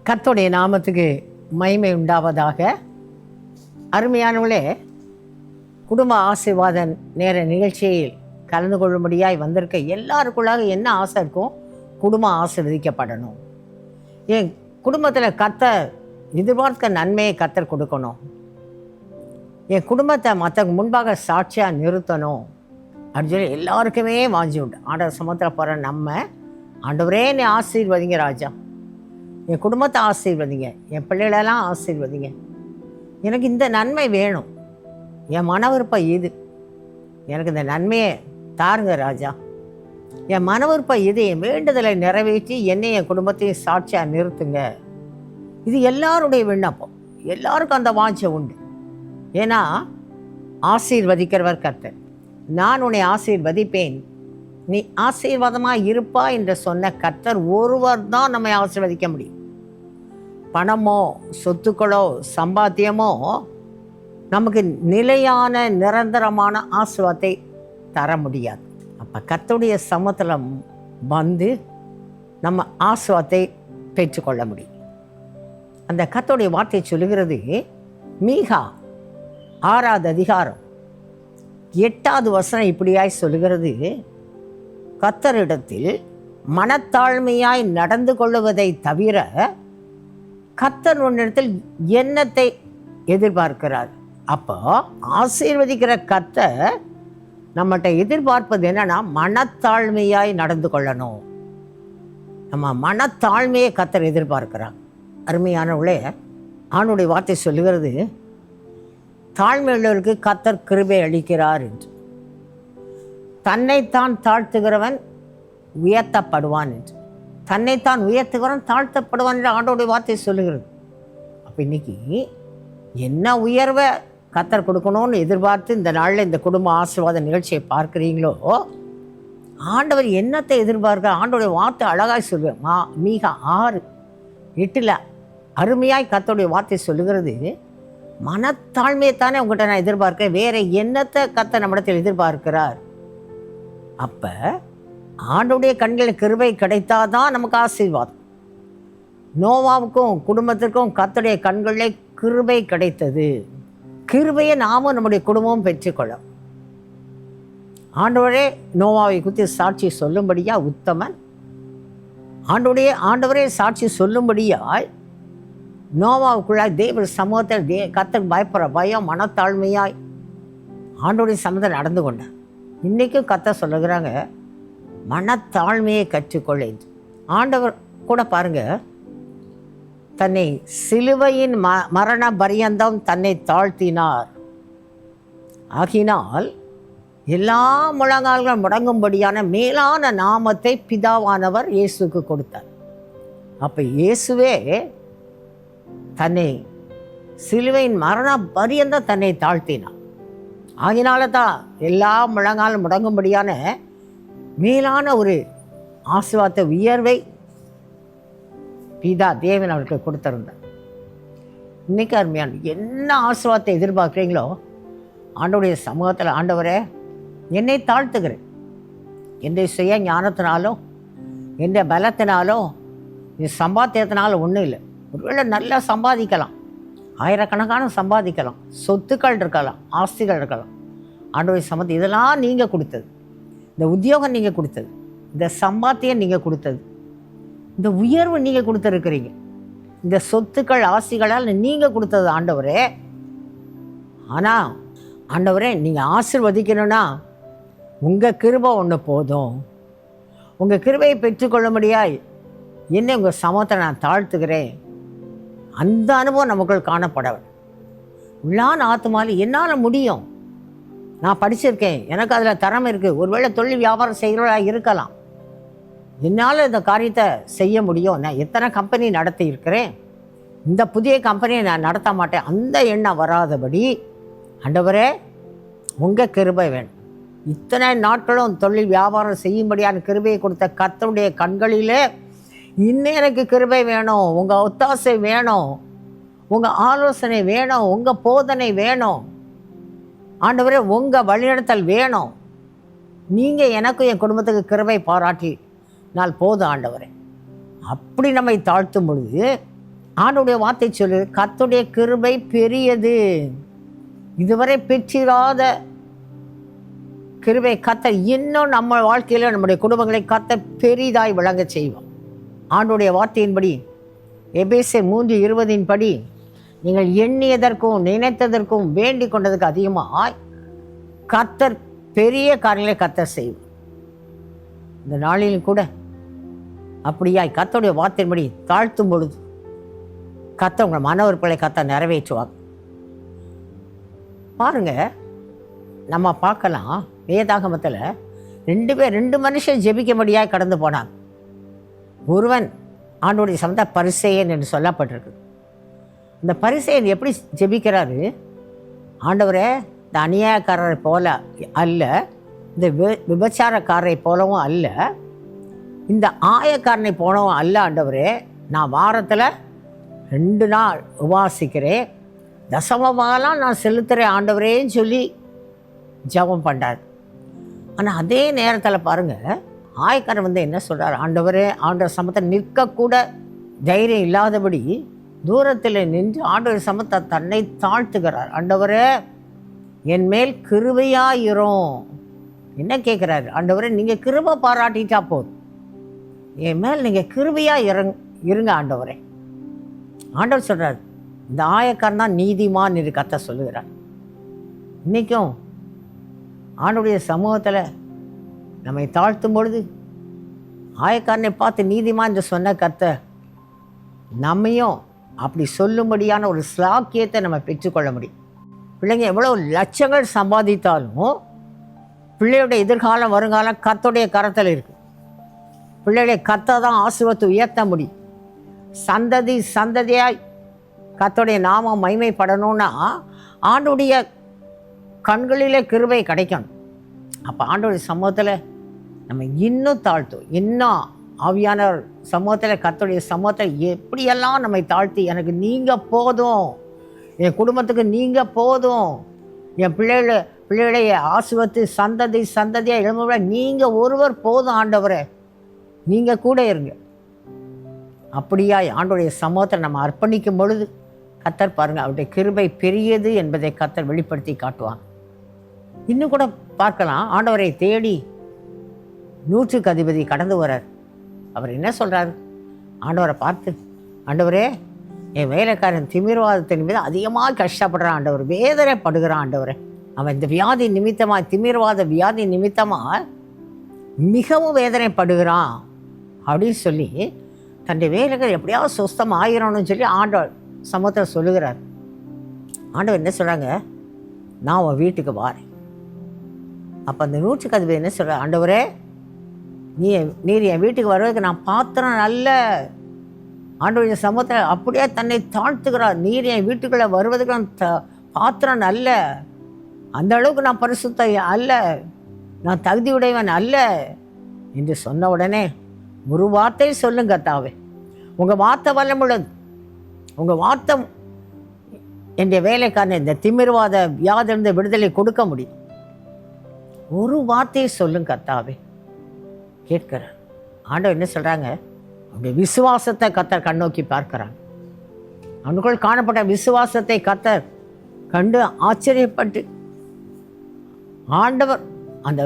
கர்த்தருடைய நாமத்துக்கு மகிமை உண்டாவதாக. அருமையானவர்களே, குடும்ப ஆசீர்வாத நேர நிகழ்ச்சியில் கலந்து கொள்ளும்படியாய் வந்திருக்க எல்லாருக்குள்ளாக என்ன ஆசை இருக்கும்? குடும்பம் ஆசீர்வதிக்கப்படணும். என் குடும்பத்தில் கர்த்தர் எதிர்பார்க்க நன்மையை கர்த்தர் கொடுக்கணும். என் குடும்பத்தை மற்ற முன்பாக சாட்சியாக நிறுத்தணும் அப்படின்னு சொல்லி எல்லாருக்குமே வாஞ்சி உண்டு. ஆண்டவர் சமூகத்தில் போகிற நம்ம, ஆண்டவரே என்னை ஆசீர்வதிங்க ராஜா, என் குடும்பத்தை ஆசீர்வதிங்க, என் பிள்ளைகளெல்லாம் ஆசீர்வதிங்க, எனக்கு இந்த நன்மை வேணும், என் மன விருப்பம் இது, எனக்கு இந்த நன்மையை தாருங்க ராஜா, என் மன விருப்பம் இது, என் வேண்டுதலை நிறைவேற்றி என்னை என் குடும்பத்தையும் சாட்சியாக நிறுத்துங்க. இது எல்லாருடைய விண்ணப்பம். எல்லாருக்கும் அந்த வாஞ்சை உண்டு. ஏன்னா ஆசீர்வதிக்கிறவர் கர்த்தர். நான் உன்னை ஆசீர்வதிப்பேன், நீ ஆசீர்வாதமாக இருப்பா என்று சொன்ன கர்த்தர் ஒருவர் தான் நம்மை ஆசீர்வதிக்க முடியும். பணமோ சொத்துக்களோ சம்பாத்தியமோ நமக்கு நிலையான நிரந்தரமான ஆசீர்வாதத்தை தர முடியாது. அப்போ கர்த்தருடைய சமூகத்தில் வந்து நம்ம ஆசீர்வாதத்தை பெற்றுக்கொள்ள முடியும். அந்த கர்த்தருடைய வார்த்தை சொல்லுகிறது, மீகா 6வது அதிகாரம் 8வது வசனம் இப்படியாய் சொல்லுகிறது, கர்த்தரிடத்தில் மனத்தாழ்மையாய் நடந்து கொள்ளுவதை தவிர கர்த்தர் உன்னிடத்தில் எண்ணத்தை எதிர்பார்க்கிறார். அப்போ ஆசீர்வதிக்கிற கர்த்தர் நம்மகிட்ட எதிர்பார்ப்பது என்னன்னா, மனத்தாழ்மையாய் நடந்து கொள்ளணும். நம்ம மனத்தாழ்மையை கர்த்தர் எதிர்பார்க்கிறார். அருமையானவர்களே, ஆணுடைய வார்த்தை சொல்லுகிறது, தாழ்மையுள்ளவருக்கு கர்த்தர் கிருபை அளிக்கிறார் என்று. தன்னைத்தான் தாழ்த்துகிறவன் உயர்த்தப்படுவான் என்று. தன்னைத்தான் உயர்த்துகிறவன் தாழ்த்தப்படுவான் என்று ஆண்டோடைய வார்த்தை சொல்லுகிறது. அப்போ இன்னைக்கு என்ன உயர்வை கர்த்தர் கொடுக்கணும்னு எதிர்பார்த்து இந்த நாளில் இந்த குடும்ப ஆசீர்வாத நிகழ்ச்சியை பார்க்குறீங்களோ, ஆண்டவர் என்னத்தை எதிர்பார்க்க ஆண்டோடைய வார்த்தை அழகாய் சொல்லுவேன். மீகா 6:8 அருமையாய் கர்த்தருடைய வார்த்தை சொல்லுகிறது, மனத்தாழ்மையைத்தானே உங்கள்கிட்ட நான் எதிர்பார்க்கிறேன், வேற என்னத்தை கர்த்தர் நம்மிடத்தில் எதிர்பார்க்கிறார்? அப்போ ஆண்டோடைய கண்களில் கிருபை கிடைத்தாதான் நமக்கு ஆசீர்வாதம். நோவாவுக்கும் குடும்பத்திற்கும் கர்த்தருடைய கண்களிலே கிருபை கிடைத்தது. கிருபையை நாமும் நம்முடைய குடும்பமும் பெற்றுக்கொள்ளும். ஆண்டவரே நோவாவை குறித்து சாட்சி சொல்லும்படியா உத்தமன், ஆண்டவரே சாட்சி சொல்லும்படியாய் நோவாவுக்குள்ளாய் தேவ சமூகத்தில் கர்த்தருக்கு பயப்படுற பயம் மனத்தாழ்மையாய் ஆண்டோடைய சமூகத்தில் நடந்து கொண்டார். இன்றைக்கும் கர்த்தர் சொல்லுகிறாங்க, மனத்தாழ்மையை கற்றுக்கொள்ள. ஆண்டவர் கூட பாருங்க, தன்னை சிலுவையின் மரண பரியந்தம் தன்னை தாழ்த்தினார். ஆகினால் எல்லா முழங்கால்கள் முடங்கும்படியான மேலான நாமத்தை பிதாவானவர் இயேசுக்கு கொடுத்தார். அப்போ இயேசுவே தன்னை சிலுவையின் மரண பரியந்தம் தன்னை தாழ்த்தினார். ஆகினால தான் எல்லா முழங்காலும் முடங்கும்படியான மேலான ஒரு ஆசீர்வாத உயர்வை பிதா தேவன் அவருக்கு கொடுத்திருந்தார். இன்னைக்கு அருமையான என்ன ஆசீர்வாதத்தை எதிர்பார்க்குறீங்களோ, ஆண்டவருடைய சமூகத்தில் ஆண்டவரே என்னை தாழ்த்துகிறேன், என்னுடைய சுய ஞானத்தினாலோ எந்த பலத்தினாலோ என் சம்பாத்தியத்தினாலும் ஒன்றும் இல்லை. ஒருவேளை நல்லா சம்பாதிக்கலாம், ஆயிரக்கணக்கான சம்பாதிக்கலாம், சொத்துக்கள் இருக்கலாம், ஆஸ்திகள் இருக்கலாம். ஆண்டவருடைய சமூகத்தை இதெல்லாம் நீங்கள் கொடுத்தது, இந்த உத்தியோகம் நீங்கள் கொடுத்தது, இந்த சம்பாத்தியம் நீங்கள் கொடுத்தது, இந்த உயர்வு நீங்கள் கொடுத்துருக்கிறீங்க, இந்த சொத்துக்கள் ஆஸ்திகளால் நீங்கள் கொடுத்தது ஆண்டவரே. ஆனால் ஆண்டவரே, நீங்கள் ஆசீர்வதிக்கணும்னா உங்கள் கிருபை ஒன்று போதும். உங்கள் கிருபையை பெற்றுக்கொள்ள முடியாய் என்னை உங்கள் சமூகத்தை நான் தாழ்த்துக்கிறேன். அந்த அனுபவம் நமக்குள் காணப்படவர். உள்ளான ஆத்மாவில் என்னால் முடியும், நான் படிச்சிருக்கேன், எனக்கு அதில் திறமை இருக்குது, ஒருவேளை தொழில் வியாபாரம் செய்கிறவர்களாக இருக்கலாம், என்னால் இந்த காரியத்தை செய்ய முடியும், நான் எத்தனை கம்பெனி நடத்தி இருக்கிறேன், இந்த புதிய கம்பெனியை நான் நடத்த மாட்டேன், அந்த எண்ணம் வராதபடி ஆண்டவரே உங்கள் கிருபை வேணும். இத்தனை நாட்களும் தொழில் வியாபாரம் செய்யும்படியான கிருபையை கொடுத்த கர்த்தருடைய கண்களிலே இன்னும் எனக்கு கிருபை வேணும், உங்கள் ஒத்தாசை வேணும், உங்கள் ஆலோசனை வேணும், உங்கள் போதனை வேணும் ஆண்டவரே, உங்கள் வழிநடத்தல் வேணும். நீங்கள் எனக்கும் என் குடும்பத்துக்கு கிருபை பாராட்டி நாள் போதும் ஆண்டவரே. அப்படி நம்மை தாழ்த்தும் பொழுது ஆண்டவருடைய வார்த்தை சொல்லு, கர்த்தருடைய கிருபை பெரியது. இதுவரை பெற்றிராத கிருபை கர்த்தர் இன்னும் நம்ம வாழ்க்கையில் நம்முடைய குடும்பங்களை கர்த்தர் பெரிதாய் விளங்க செய்வோம். ஆண்டவருடைய வார்த்தையின்படி எபேசியர் 3:20 படி நீங்கள் எண்ணியதற்கும் நினைத்ததற்கும் வேண்டிக் கொண்டதுக்கு அதிகமாக கர்த்தர் பெரிய காரியங்களை கர்த்தர் செய்வோம். இந்த நாளிலும் கூட அப்படியாய் கர்த்தருடைய வார்த்தையின்படி தாழ்த்தும் பொழுது கர்த்தர் உங்கள் மன விருப்பங்களை கர்த்தர் நிறைவேற்றுவாங்க. பாருங்க, நம்ம பார்க்கலாம் வேதாகமத்தில் 2 மனுஷன் ஜெபிக்கும்படியாக கடந்து போனாங்க. ஒருவன் ஆண்டவருடைய சமத்த பரிசேயன் என்று சொல்லப்பட்டிருக்கு. இந்த பரிசேயன் எப்படி ஜெபிக்கிறாரு? ஆண்டவரே, இந்த அநியாயக்காரரை போல அல்ல, இந்த விபச்சாரக்காரரை போலவும் அல்ல, இந்த ஆயக்காரனை போலவும் அல்ல. ஆண்டவரே, நான் வாரத்தில் 2 நாள் உபாசிக்கிறேன், தசமபாகலாம் நான் செலுத்துகிறேன் ஆண்டவரேன்னு சொல்லி ஜெபம் பண்ணுறார். ஆனால் அதே நேரத்தில் பாருங்கள், ஆயக்காரன் என்ன சொல்கிறார்? ஆண்டவரே, ஆண்டவர் சமத்தை நிற்கக்கூட தைரியம் இல்லாதபடி தூரத்தில் நின்று ஆண்டவர் சமத்தை தன்னை தாழ்த்துகிறார். ஆண்டவரே, என் மேல் கிருபையாயிரும். என்ன கேட்குறாரு? ஆண்டவரே, நீங்கள் கிருபை பாராட்டிட்டா போதும், என் மேல் நீங்கள் கிருபையாக இருங்க ஆண்டவரே. ஆண்டவர் சொல்கிறார், இந்த ஆயக்காரன் தான் நீதிமான் என்று கர்த்தர் சொல்லுகிறார். இன்றைக்கும் ஆண்டவருடைய சமூகத்தில் நம்மை தாழ்த்தும் பொழுது ஆயக்காரனை பார்த்து நீதிமான் என்று சொன்ன கர்த்தர் நம்மையும் அப்படி சொல்லும்படியான ஒரு ஸ்லாக்கியத்தை நம்ம பெற்றுக்கொள்ள முடியும். பிள்ளைங்க எவ்வளோ லட்சங்கள் சம்பாதித்தாலும் பிள்ளையுடைய எதிர்காலம் வருங்காலம் கர்த்தருடைய கரத்தில் இருக்குது. பிள்ளைகளை கர்த்தர் தான் ஆசீர்வாதத்தை உயர்த்த முடியும். சந்ததி சந்ததியாய் கர்த்தருடைய நாமம் மகிமைப்படணும்னா ஆண்டவருடைய கண்களிலே கிருபை கிடைக்கணும். அப்போ ஆண்டவருடைய சமூகத்தில் நம்ம இன்னும் தாழ்த்தும், இன்னும் ஆவியான சமூகத்தில் கர்த்தருடைய சமூகத்தில் எப்படியெல்லாம் நம்மை தாழ்த்தி, எனக்கு நீங்கள் போதும், என் குடும்பத்துக்கு நீங்கள் போதும், என் பிள்ளைகளை ஆசீர்வதித்து சந்ததி சந்ததியாக எழும்ப நீங்கள் ஒருவர் போதும் ஆண்டவரே, நீங்கள் கூட இருங்க. அப்படியா ஆண்டவருடைய சமூகத்தில் நம்ம அர்ப்பணிக்கும் பொழுது கர்த்தர் பாருங்கள், அவருடைய கிருபை பெரியது என்பதை கர்த்தர் வெளிப்படுத்தி காட்டுவாங்க. இன்னும் கூட பார்க்கலாம், ஆண்டவரை தேடி 100க்கு அதிபதி கடந்து வர்றார். அவர் என்ன சொல்கிறார்? ஆண்டவரை பார்த்து, ஆண்டவரே, என் வேலைக்காரன் திமிர்வாதத்தின் மீது அதிகமாக கஷ்டப்படுறான் ஆண்டவர், வேதனைப்படுகிறான் ஆண்டவரே, அவன் இந்த வியாதி நிமித்தமாக, திமிர்வாத வியாதி நிமித்தமாக மிகவும் வேதனைப்படுகிறான் அப்படின்னு சொல்லி தன்னுடைய வேலைகள் எப்படியாவது சுஸ்தம் ஆகிரணும்னு சொல்லி ஆண்டவர் சமூகத்தில் சொல்லுகிறார். ஆண்டவர் என்ன சொல்கிறாங்க? நான் உன் வீட்டுக்கு வாரேன். அப்போ அந்த 100க்கு அதிபதி என்ன சொல்கிறார்? ஆண்டவரே, நீர் என் வீட்டுக்கு வருவதற்கு நான் பாத்திரம் நல்ல. ஆண்டவருடைய சமூகத்தில் அப்படியே தன்னை தாழ்த்துக்கிறார். நீர் என் வீட்டுக்குள்ளே வருவதற்கு நான் பாத்திரம் அல்ல, அந்த அளவுக்கு நான் பரிசுத்த அல்ல, நான் தகுதியுடையவன் அல்ல என்று சொன்ன உடனே ஒரு வார்த்தை சொல்லுங்க கர்த்தாவே, உங்கள் வார்த்தை வல்லமுள்ளது, உங்கள் வார்த்தை என்னுடைய வேலைக்காரன் இந்த திமிர்வாத வியாதிலிருந்து விடுதலை கொடுக்க முடியும். ஒரு வார்த்தையை சொல்லுங்க கர்த்தாவே. கேட்கிறார். ஆண்டவர் என்ன சொல்கிறாங்க? அவருடைய விசுவாசத்தை கர்த்தர் கண்ணோக்கி பார்க்கிறாங்க. அவனுக்குள் காணப்பட்ட விசுவாசத்தை கர்த்தர் கண்டு ஆச்சரியப்பட்டு ஆண்டவர் அந்த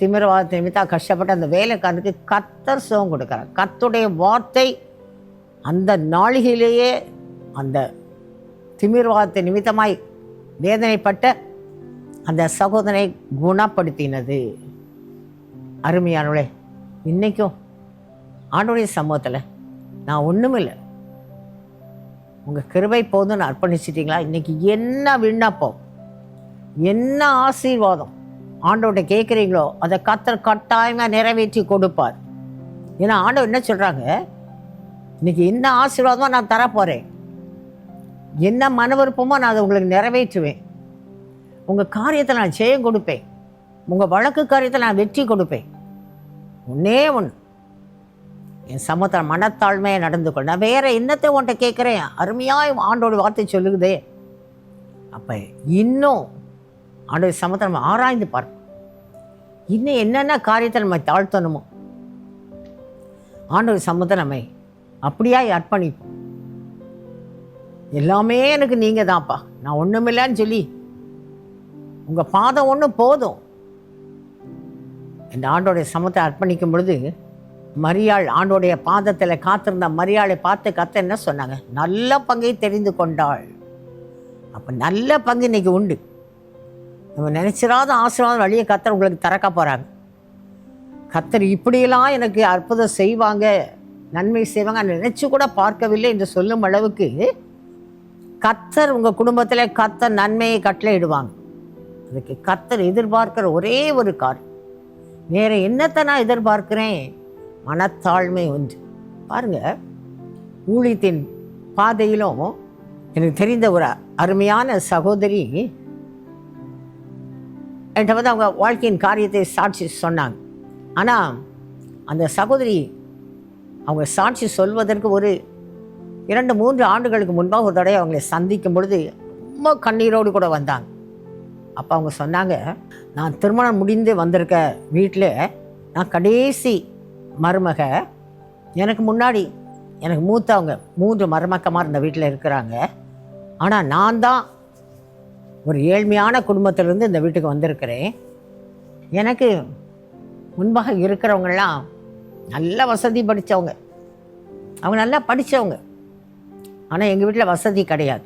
திமிரவாதத்தை நிமித்தம் கஷ்டப்பட்ட அந்த வேலைக்காரனுக்கு கர்த்தர் சுகம் கொடுக்குறார். கர்த்தருடைய வார்த்தை அந்த நாளிகையிலேயே அந்த திமிர்வாதத்தை நிமித்தமாய் வேதனைப்பட்ட அந்த சகோதரனை குணப்படுத்தினது. அருமையானவளே, இன்றைக்கும் ஆண்டவருடைய சமூகத்தில் நான் ஒன்றுமில்லை, உங்கள் கிருபை போதுன்னு அர்ப்பணிச்சிட்டிங்களா? இன்றைக்கி என்ன விண்ணப்பம், என்ன ஆசீர்வாதம் ஆண்டவர்கிட்ட கேட்குறீங்களோ அதை கர்த்தர் கட்டாயமாக நிறைவேற்றி கொடுப்பார். ஏன்னா ஆண்டவர் என்ன சொல்கிறாங்க? இன்றைக்கி என்ன ஆசீர்வாதமாக நான் தரப்போகிறேன், என்ன மன விருப்பமோ நான் அதை உங்களுக்கு நிறைவேற்றுவேன், உங்கள் காரியத்தை நான் ஜெயம் கொடுப்பேன், உங்கள் வழக்கு காரியத்தை நான் வெற்றி கொடுப்பேன். ஒன்றே ஒன்று, என் சமூகத்தில் மனத்தாழ்மையை நடந்து கொள். நான் வேறு என்னத்தை உன்ட்ட கேட்குறேன்? அருமையாக ஆண்டோட வார்த்தை சொல்லுகுதே. அப்போ இன்னும் ஆண்டோட சமூகத்தை நம்ம ஆராய்ந்து பார்ப்போம். இன்னும் என்னென்ன காரியத்தை நம்ம தாழ்த்தணுமோ ஆண்டோட சமூகத்தை நம்ம அப்படியா அர்ப்பணிப்போம். எல்லாமே எனக்கு நீங்கள் தான்ப்பா, நான் ஒன்றுமில்லன்னு சொல்லி உங்கள் பாதம் ஒன்று போதும். இந்த ஆண்டோடைய சமத்தை அர்ப்பணிக்கும் பொழுது மரியாள் ஆண்டோடைய பாதத்தில் காத்திருந்த மரியாளை பார்த்து கத்த என்ன சொன்னாங்க? நல்ல பங்கை தெரிந்து கொண்டாள். அப்போ நல்ல பங்கு இன்னைக்கு உண்டு. நம்ம நினைச்சிடாத ஆசீர்வாதம் வழியை கத்தர் உங்களுக்கு திறக்க போகிறாங்க. கத்தர் இப்படியெல்லாம் எனக்கு அற்புதம் செய்வாங்க, நன்மை செய்வாங்க நினைச்சு கூட பார்க்கவில்லை என்று சொல்லும் அளவுக்கு கத்தர் உங்கள் குடும்பத்தில் கத்தர் நன்மையை கட்டளையிடுவாங்க. அதுக்கு கத்தர் எதிர்பார்க்கிற ஒரே ஒரு காரியம், வேற என்னத்தை நான் எதிர்பார்க்கிறேன்? மனத்தாழ்மை ஒன்று. பாருங்க, ஊழியத்தின் பாதையிலும் எனக்கு தெரிந்த ஒரு அருமையான சகோதரி என்கிட்ட வந்து அவங்க வாழ்க்கையின் காரியத்தை சாட்சி சொன்னாங்க. ஆனால் அந்த சகோதரி அவங்க சாட்சி சொல்வதற்கு ஒரு 2-3 ஆண்டுகளுக்கு முன்பாக ஒரு தடவை அவங்களை சந்திக்கும் பொழுது ரொம்ப கண்ணீரோடு கூட வந்தாங்க. அப்போ அவங்க சொன்னாங்க, நான் திருமணம் முடிந்து வந்திருக்க வீட்டில் நான் கடைசி மருமக. எனக்கு முன்னாடி எனக்கு மூத்தவங்க 3 மருமக்கமாக இருந்த வீட்டில் இருக்கிறாங்க. ஆனால் நான் தான் ஒரு ஏழ்மையான குடும்பத்திலேருந்து இந்த வீட்டுக்கு வந்திருக்கிறேன். எனக்கு முன்பாக இருக்கிறவங்கெல்லாம் நல்ல வசதி படித்தவங்க, அவங்க நல்லா படித்தவங்க. ஆனால் எங்கள் வீட்டில் வசதி கிடையாது.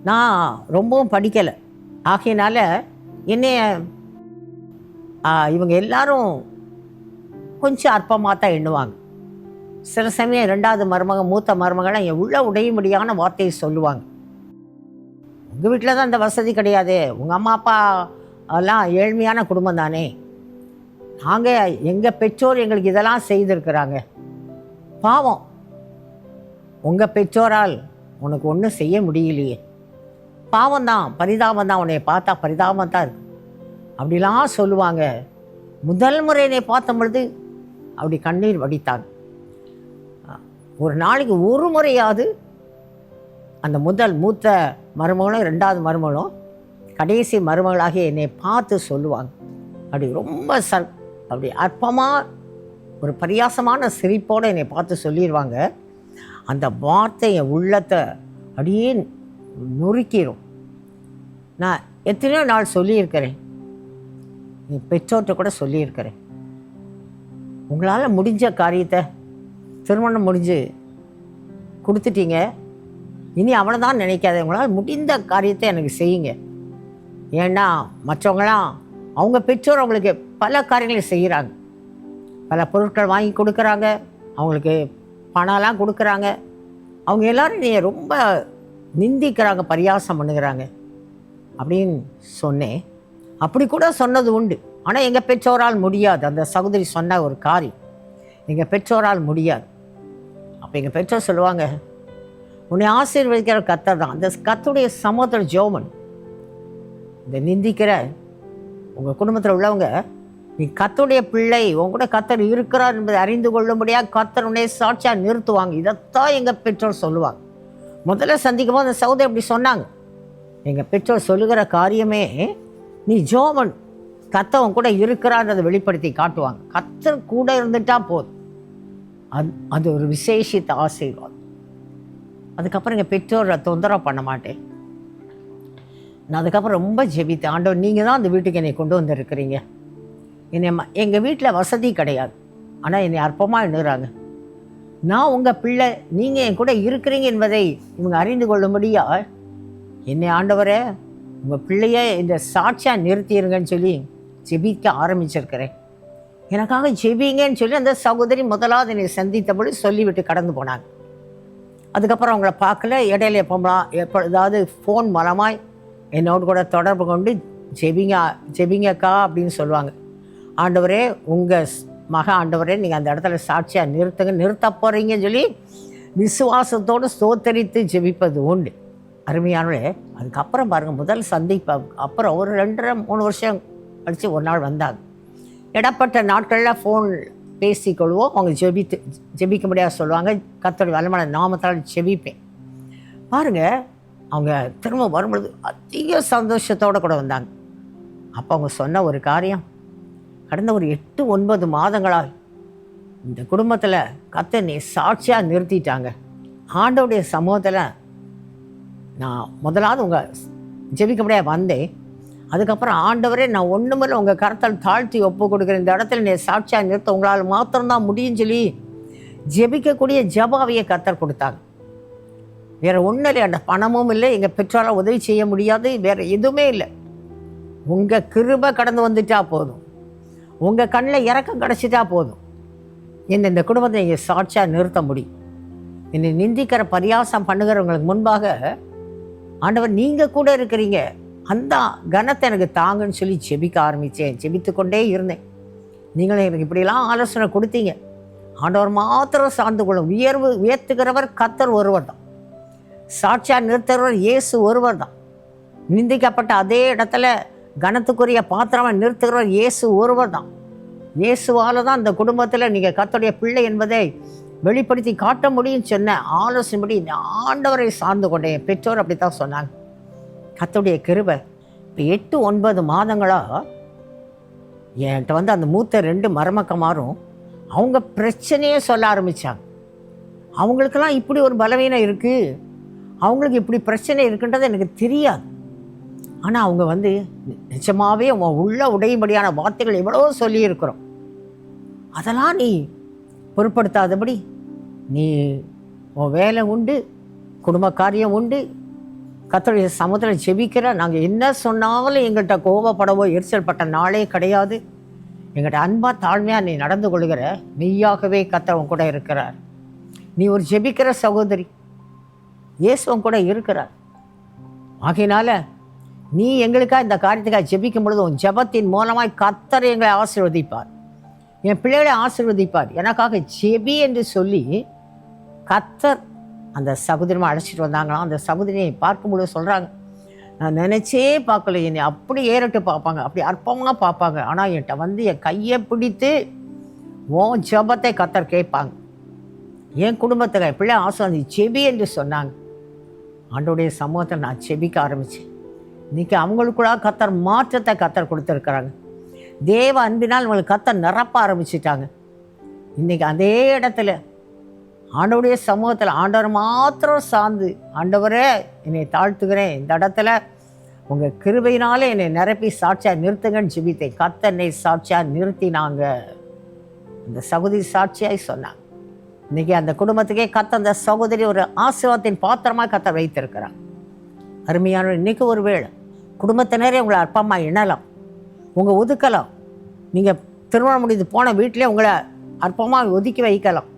நான் ரொம்பவும் படிக்கலை. ஆகையினால என்னைய இவங்க எல்லாரும் கொஞ்சம் அற்பமாக தான் எண்ணுவாங்க. சில சமயம் 2வது மருமக மூத்த மருமகளாம் என் உள்ள உடையும்படியான வார்த்தையை சொல்லுவாங்க. உங்கள் வீட்டில் தான் இந்த வசதி கிடையாது, உங்கள் அம்மா அப்பா எல்லாம் ஏழ்மையான குடும்பம் தானே, நாங்கள் எங்கள் பெற்றோர் எங்களுக்கு இதெல்லாம் செய்திருக்கிறாங்க, பாவம் உங்கள் பெற்றோரால் உனக்கு ஒன்றும் செய்ய முடியலையே, பாவம்தான், பரிதாபம் தான், உன்னை பார்த்தா பரிதாபம் தான் இருக்கு அப்படிலாம் சொல்லுவாங்க. முதல் முறை என்னை பார்த்த பொழுது அப்படி கண்ணீர் வடித்தாங்க. ஒரு நாளைக்கு ஒரு முறையாவது அந்த மூத்த மருமகளும் 2வது மருமகளும் கடைசி மருமகளாக என்னை பார்த்து சொல்லுவாங்க. அப்படி ரொம்ப அப்படி அற்பமாக ஒரு பரியாசமான சிரிப்போடு என்னை பார்த்து சொல்லிடுவாங்க. அந்த வார்த்தை என் உள்ளத்தை அப்படியே நொறுக்கிடும். நான் எத்தனையோ நாள் சொல்லியிருக்கிறேன், என் பெற்றோர்கிட்ட கூட சொல்லியிருக்கிறேன், உங்களால் முடிஞ்ச காரியத்தை திருமணம் முடிஞ்சு கொடுத்துட்டீங்க, இனி அவ்வளோதான் நினைக்காத, உங்களால் முடிந்த காரியத்தை எனக்கு செய்யுங்க. ஏன்னா மற்றவங்களாம் அவங்க பெற்றோர் அவங்களுக்கு பல காரியங்களை செய்கிறாங்க, பல பொருட்கள் வாங்கி கொடுக்குறாங்க, அவங்களுக்கு பணம்லாம் கொடுக்குறாங்க, அவங்க எல்லோரும் நீ ரொம்ப நிந்திக்கிறாங்க, பரியாசம் பண்ணுகிறாங்க அப்படின்னு சொன்னேன். அப்படி கூட சொன்னது உண்டு. ஆனால் எங்கள் பெற்றோரால் முடியாது. அந்த சகோதரி சொன்ன ஒரு காரியம் எங்கள் பெற்றோரால் முடியாது. அப்போ எங்கள் பெற்றோர் சொல்லுவாங்க, உன்னை ஆசீர்வதிக்கிற கர்த்தர் தான், அந்த கர்த்தருடைய சமூகத்தில் ஜெபம். இந்த நிந்திக்கிற உங்கள் குடும்பத்தில் உள்ளவங்க, நீ கர்த்தருடைய பிள்ளை, உன் கூட கர்த்தர் இருக்கிறார் என்பதை அறிந்து கொள்ளும்படியாக கர்த்தர் உன்னை சாட்சியாக நிறுத்துவாங்க. இதைத்தான் எங்கள் பெற்றோர் சொல்லுவாங்க. முதல்ல சந்திக்கும் போது அந்த சகோதரி அப்படி சொன்னாங்க. எங்கள் பெற்றோர் சொல்லுகிற காரியமே, நீ ஜெபம், கர்த்தர் கூட இருக்கிறான்றதை வெளிப்படுத்தி காட்டுவாங்க. கர்த்தர் கூட இருந்துட்டா போதும், அது ஒரு விசேஷித்த ஆசீர்வாதம். அதுக்கப்புறம் எங்கள் பெற்றோரை தொந்தரவு பண்ண மாட்டேன். நான் அதுக்கப்புறம் ரொம்ப ஜெபித்தேன், ஆண்டவர் நீங்கள் தான் அந்த வீட்டுக்கு என்னை கொண்டு வந்திருக்கிறீங்க. எங்கள் வீட்டில் வசதி கிடையாது, ஆனால் என்னை அற்பமாக எண்ணுறாங்க. நான் உங்கள் பிள்ளை, நீங்கள் என் கூட இருக்கிறீங்க என்பதை இவங்க அறிந்து கொள்ளும்படியா என்னை ஆண்டவரே உங்கள் பிள்ளைய இந்த சாட்சியாக நிறுத்திடுங்கன்னு சொல்லி ஜெபிக்க ஆரம்பிச்சிருக்கிறேன். எனக்காக ஜெபிங்கன்னு சொல்லி அந்த சகோதரி முதலாவது என்னை சந்தித்தபடி சொல்லிவிட்டு கடந்து போனாங்க. அதுக்கப்புறம் அவங்கள பார்க்கல. இடையில எப்பொழுதாவது ஃபோன் மூலமாய் என்னோடு கூட தொடர்பு கொண்டு ஜெபிங்கக்கா அப்படின்னு சொல்லுவாங்க. ஆண்டவரே உங்கள் ஆண்டவரே நீங்கள் அந்த இடத்துல சாட்சியாக நிறுத்த போகிறீங்கன்னு சொல்லி விசுவாசத்தோடு ஸ்தோத்தரித்து ஜெபிப்பது உண்டு. அருமையானவர்களே, அதுக்கப்புறம் பாருங்கள், முதல் சந்திப்பு அப்புறம் ஒரு 2-3 வருஷம் கழித்து ஒரு நாள் வந்தாங்க. இடப்பட்ட நாட்களில் ஃபோன் பேசிக்கொள்வோம். அவங்க ஜெபிக்க முடியாது சொல்லுவாங்க. கர்த்தருடைய வல்லமையான நாமத்தால் ஜெபிப்பேன். பாருங்கள், அவங்க திரும்ப வரும்பொழுது அதிக சந்தோஷத்தோடு கூட வந்தாங்க. அப்போ அவங்க சொன்ன ஒரு காரியம், கடந்த ஒரு 8-9 மாதங்களாக இந்த குடும்பத்தில் கர்த்தர் நீ சாட்சியாக நிறுத்திட்டாங்க. ஆண்டவருடைய சமூகத்தில் நான் முதலாவது உங்கள் ஜெபிக்கப்படியாக வந்தேன். அதுக்கப்புறம் ஆண்டவரே நான் ஒன்றுமில்லை உங்கள் கரத்தில் தாழ்த்தி ஒப்பு கொடுக்குறேன், இந்த இடத்துல நீ சாட்சியாக நிறுத்த உங்களால் மாத்திரம்தான் முடியும்னு சொல்லி ஜெபிக்கக்கூடிய ஜெபாவியை கர்த்தர் கொடுத்தாங்க. வேறு ஒன்றும் இல்லை, அந்த பணமும் இல்லை, எங்கள் பெற்றோரால் உதவி செய்ய முடியாது, வேறு எதுவுமே இல்லை. உங்கள் கிருபை கடந்து வந்துட்டா போதும், உங்கள் கண்ணில் இறக்கம் கிடச்சிட்டா போதும், என்னை இந்த குடும்பத்தை நீங்கள் சாட்சியாக நிறுத்த முடியும். என்னை நிந்திக்கிற பரியாசம் பண்ணுகிறவங்களுக்கு முன்பாக ஆண்டவர் நீங்கள் கூட இருக்கிறீங்க, அந்த கனத்தை எனக்கு தாங்கன்னு சொல்லி ஜெபிக்க ஆரம்பித்தேன். ஜெபித்து கொண்டே இருந்தேன். நீங்களும் எனக்கு இப்படிலாம் ஆலோசனை கொடுத்தீங்க. ஆண்டவர் மாத்திரம் சார்ந்து கொள்ளும். உயர்த்துகிறவர் கர்த்தர் ஒருவர் தான், சாட்சியாக நிறுத்துகிறவர் இயேசு ஒருவர் தான். நிந்திக்கப்பட்ட அதே இடத்துல கனத்துக்குரிய பாத்திரமாக நிறுத்துகிறவர் இயேசு ஒருவர் தான். இயேசுவால் தான் இந்த குடும்பத்தில் நீங்கள் கர்த்தருடைய பிள்ளை என்பதை வெளிப்படுத்தி காட்ட முடியும்னு சொன்ன ஆலோசனைப்படி ஆண்டவரை சார்ந்து கொண்டேன். பெற்றோர் அப்படி தான் சொன்னாங்க. கர்த்தருடைய கிருபை இப்போ 8-9 மாதங்களாக என்கிட்ட வந்து அந்த மூத்த 2 மருமக்கமாரும் அவங்க பிரச்சனையே சொல்ல ஆரம்பித்தாங்க. அவங்களுக்கெல்லாம் இப்படி ஒரு பலவீனம் இருக்குது, அவங்களுக்கு இப்படி பிரச்சனை இருக்குன்றது எனக்கு தெரியாது. ஆனால் அவங்க வந்து நிஜமாகவே உள்ள உடையும்படியான வார்த்தைகள் எவ்வளோ சொல்லியிருக்கிறோம். அதெல்லாம் நீ பொருட்படுத்தாதபடி நீ உன் வேலை உண்டு, குடும்ப காரியம் உண்டு, கர்த்தருடைய சமுத்திரம் ஜெபிக்கிற, நாங்கள் என்ன சொன்னாலும் எங்கள்கிட்ட கோபப்படவோ எரிச்சல் பட்ட நாளே கிடையாது. எங்கள்கிட்ட அன்பாக தாழ்மையாக நீ நடந்து கொள்கிற, மெய்யாகவே கர்த்தர் கூட இருக்கிறார். நீ ஒரு ஜெபிக்கிற சகோதரி, இயேசுவன் கூட இருக்கிறார். ஆகையினால நீ எங்களுக்காக இந்த காரியத்துக்காக ஜெபிக்கும் பொழுது உன் ஜெபத்தின் மூலமாய் கர்த்தர் எங்களை ஆசீர்வதிப்பார், என் பிள்ளைகளை ஆசீர்வதிப்பார். எனக்காக ஜெபி என்று சொல்லி கர்த்தர் அந்த சகோதரியை அழைச்சிட்டு வந்தாங்களாம். அந்த சகோதரியை பார்க்கும்போது சொல்கிறாங்க, நான் நினச்சே பார்க்கல, என்னை அப்படி ஏறிட்டு பார்ப்பாங்க, அப்படி அற்பமாக பார்ப்பாங்க. ஆனால் என்கிட்ட வந்து என் கையை பிடித்து உன் ஜெபத்தை கர்த்தர் கேட்பாங்க. என் குடும்பத்தில் என் பிள்ளை ஆசீர்வாதி ஜெபி என்று சொன்னாங்க. ஆண்டோடைய சமூகத்தில் நான் ஜெபிக்க ஆரம்பித்தேன். இன்றைக்கி அவங்களுக்குள்ள கர்த்தர் மாற்றத்தை கர்த்தர் கொடுத்துருக்குறாங்க. தேவ அன்பினால் அவங்களுக்கு கர்த்தர் நிரப்ப ஆரம்பிச்சிட்டாங்க. இன்றைக்கி அதே இடத்துல ஆண்டவருடைய சமூகத்தில் ஆண்டவர் மாத்திரம் சார்ந்து, ஆண்டவரே என்னை தாழ்த்துக்கிறேன், இந்த இடத்துல உங்கள் கிருபையினாலே என்னை நிரப்பி சாட்சியாக நிறுத்துங்கன்னு ஜெபித்தேன். கர்த்தர் என்னை சாட்சியாக நிறுத்தினாங்க. அந்த சகோதரி சாட்சியாய் சொன்னாங்க. இன்றைக்கி அந்த குடும்பத்துக்கே கர்த்தர் அந்த சகோதரி ஒரு ஆசீர்வாதத்தின் பாத்திரமாக கர்த்தர் வைத்திருக்கிறாங்க. அருமையான இன்றைக்கி ஒரு வேளை குடும்பத்தினரே உங்களை அற்பமாக எண்ணலாம், உங்கள் ஒதுக்கலாம். நீங்கள் திருமணம் முடிந்து போன வீட்டிலே உங்களை அற்பமாக ஒதுக்கி வைக்கலாம்,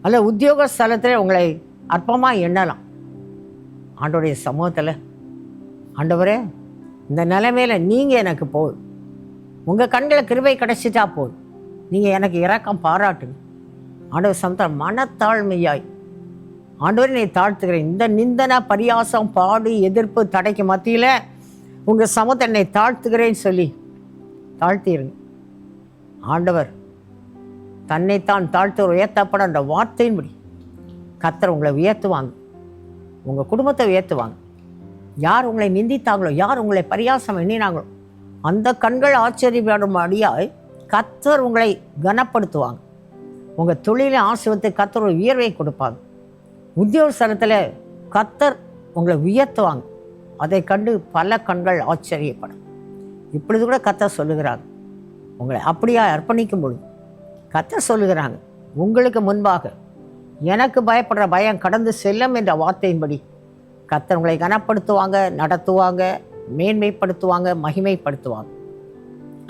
அல்ல உத்தியோக ஸ்தலத்தில் உங்களை அற்பமாக எண்ணலாம். ஆண்டவருடைய சமூகத்தில் ஆண்டவரே இந்த நிலைமையில் நீங்கள் எனக்கு போதும், உங்கள் கண்களில் கிருபை கிடைச்சிட்டா போதும், நீங்கள் எனக்கு இரக்கம் பாராட்டுங்க. ஆண்டவர் சமூகத்தில் மனத்தாழ்மையாய் ஆண்டவரை நீ தாழ்த்துக்கிறேன். இந்த நிந்தனை பரியாசம் பாடு எதிர்ப்பு தடைக்கு மத்தியில் உங்கள் சமூகத்தை என்னை தாழ்த்துக்கிறேன்னு சொல்லி தாழ்த்திடுங்க. ஆண்டவர் தன்னைத்தான் தாழ்த்துவர் உயர்த்தப்பட அந்த வார்த்தையின்படி கர்த்தர் உங்களை உயர்த்துவாங்க, உங்கள் குடும்பத்தை உயர்த்துவாங்க. யார் உங்களை நிந்தித்தாங்களோ, யார் உங்களை பரியாசம் எண்ணினாங்களோ, அந்த கண்கள் ஆச்சரியப்படும்படியாய் கர்த்தர் உங்களை கனப்படுத்துவாங்க. உங்கள் தொழிலை ஆசீர்வதித்து கர்த்தர் ஒரு உயர்வை கொடுப்பாங்க. உத்தியோக ஸ்தலத்தில் கர்த்தர் உங்களை உயர்த்துவாங்க. அதை கண்டு பல கண்கள் ஆச்சரியப்படும். இப்பொழுது கூட கர்த்தர் சொல்லுகிறாங்க, உங்களை அப்படியா அர்ப்பணிக்கும் பொழுது கர்த்தர் சொல்லுகிறாங்க, உங்களுக்கு முன்பாக எனக்கு பயப்படுற பயம் கடந்து செல்லும் என்ற வார்த்தையின்படி கர்த்தர் உங்களை கனப்படுத்துவாங்க, நடத்துவாங்க, மேன்மைப்படுத்துவாங்க, மகிமைப்படுத்துவாங்க.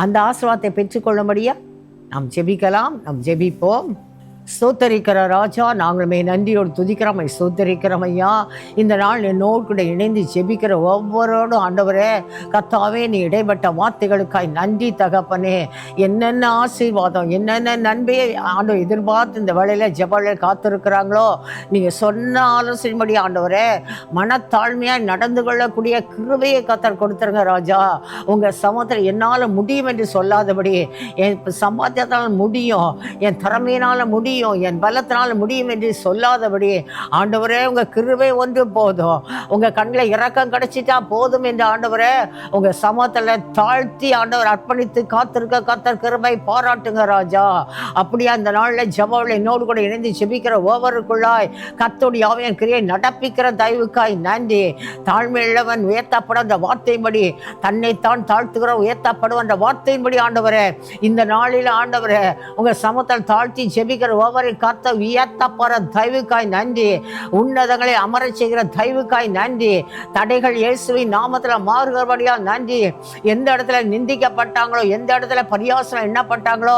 அந்த ஆசீர்வாதத்தை பெற்றுக்கொள்ளும்படியா நாம் ஜெபிக்கலாம். நாம் ஜெபிப்போம். ஸ்தோத்தரிக்கிற ராஜா, நாங்களுமே நன்றியோடு துதிக்கிறோம், ஸ்தோத்தரிக்கிறோம் ஐயா. இந்த நாள் என்னோடு கூட இணைந்து ஜெபிக்கிற ஒவ்வொருவரோடும் ஆண்டவரே கர்த்தாவே, நீ இடைப்பட்ட வார்த்தைகளுக்காய் நன்றி தகப்பனே. என்னென்ன ஆசீர்வாதம், என்னென்ன நன்மையை ஆண்டவர் எதிர்பார்த்து இந்த வேளையில் ஜெபத்தில் காத்திருக்கிறாங்களோ, நீங்கள் சொன்ன ஆலோசனைப்படி ஆண்டவரே மனத்தாழ்மையாக நடந்து கொள்ளக்கூடிய கிருபையை கர்த்தர் கொடுத்துருங்க ராஜா. உங்கள் சமூகத்தில் என்னால் முடியும் என்று சொல்லாதபடி, என் சம்பாத்தியத்தால் முடியும், என் திறமையினால் முடியும், முடியும், என் பலத்தினால் முடியும் என்று சொல்லாதபடி ஆண்டவரே உங்க கிருபை ஒன்று போதும், உங்க கண்ணில் இரக்கம் கிடைச்சிட்டா போதும் என்று ஆண்டவரே உங்க சமூகத்துல தாழ்த்தி ஆண்டவர் அர்ப்பணித்து காத்திருக்க கர்த்தர் கிருபை பாராட்டுங்க ராஜா. அப்படியா இந்த நாள்ல ஜெபத்தில் என்னோடு கூட இணைந்து ஜெபிக்கிற ஒவ்வொருக்குள்ளாய் கர்த்தருடைய ஆவியின் கிரியை நடப்பிக்கிற தயவுக்காய் நன்றி. தாழ்மையுள்ளவன் உயர்த்தப்படும் அந்த வார்த்தையின்படி, தன்னைத்தான் தாழ்த்துகிற உயர்த்தப்படும் அந்த வார்த்தையின்படி ஆண்டவரே இந்த நாளில் ஆண்டவரே உங்க சமூகத்தில் தாழ்த்தி ஜெபிக்கிற ஒவ்வொரு கர்த்தர் உயர்த்தப்படுற தயவுக்காய் நன்றி. உன்னதங்களை அமரச் செய்கிற தயவுக்காய் நன்றி. தடைகள் இயேசுவின் நாமத்தில் மாறுகிறபடியால் நன்றி. எந்த இடத்துல நிந்திக்கப்பட்டாங்களோ, எந்த இடத்துல பரியாசனம் எண்ணப்பட்டாங்களோ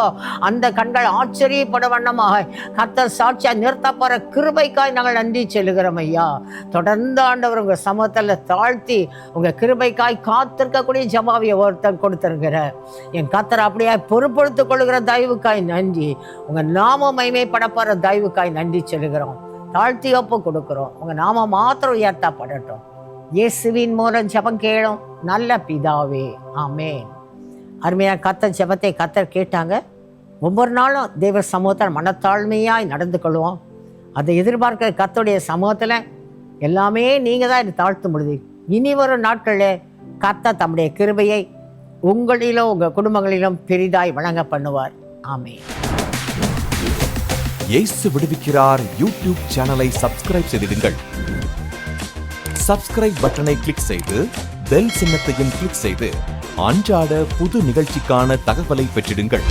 அந்த கண்கள் ஆச்சரியப்படும் வண்ணமாக கர்த்தர் சாட்சியா நிறுத்தப்படுற கிருபைக்காய் நாங்கள் நன்றி செல்லுகிறோம் ஐயா. தொடர்ந்து ஆண்டவர் உங்க சமூகத்தில் தாழ்த்தி உங்க கிருபைக்காய் காத்திருக்கக்கூடிய ஜெபாவியை ஒருத்தர் கொடுத்திருக்கிற என் கர்த்தர் அப்படியே பொறுப்படுத்திக் கொள்கிற தயவுக்காய் நன்றி. உங்க நாம மகிமைப்படப்படுற தயவுக்காய் நன்றி செல்லுகிறோம். தாழ்த்தி ஒப்பு கொடுக்கிறோம். உங்க நாம மாத்திரம் உயர்த்தப்படட்டும். இயேசுவின் மூலம் ஜெபம் கேளும் நல்ல பிதாவே, ஆமென். அருமையான கர்த்தர் ஜெபத்தை கர்த்தர் கேட்டாங்க. ஒவ்வொரு நாளும் தேவ சமூகத்தில் மனத்தாழ்மையாய் நடந்து கொள்வோம். அதை எதிர்பார்க்கிற கர்த்தருடைய சமூகத்தில் எல்லாமே நீங்க தான் இதை தாழ்த்த முடியுது. இனி வரும் நாட்களில் கர்த்தர் தம்முடைய கிருபையை உங்களிலும் உங்க குடும்பங்களிலும் பெரிதாய் வழங்க பண்ணுவார். ஆமென். இயேசு விடுவிக்கிறார் யூடியூப் சேனலை சப்ஸ்கிரைப் செய்திடுங்கள். சப்ஸ்கிரைப் பட்டனை கிளிக் செய்து பெல் சின்னத்தையும் கிளிக் செய்து அன்றாட புது நிகழ்ச்சிக்கான தகவலை பெற்றிடுங்கள்.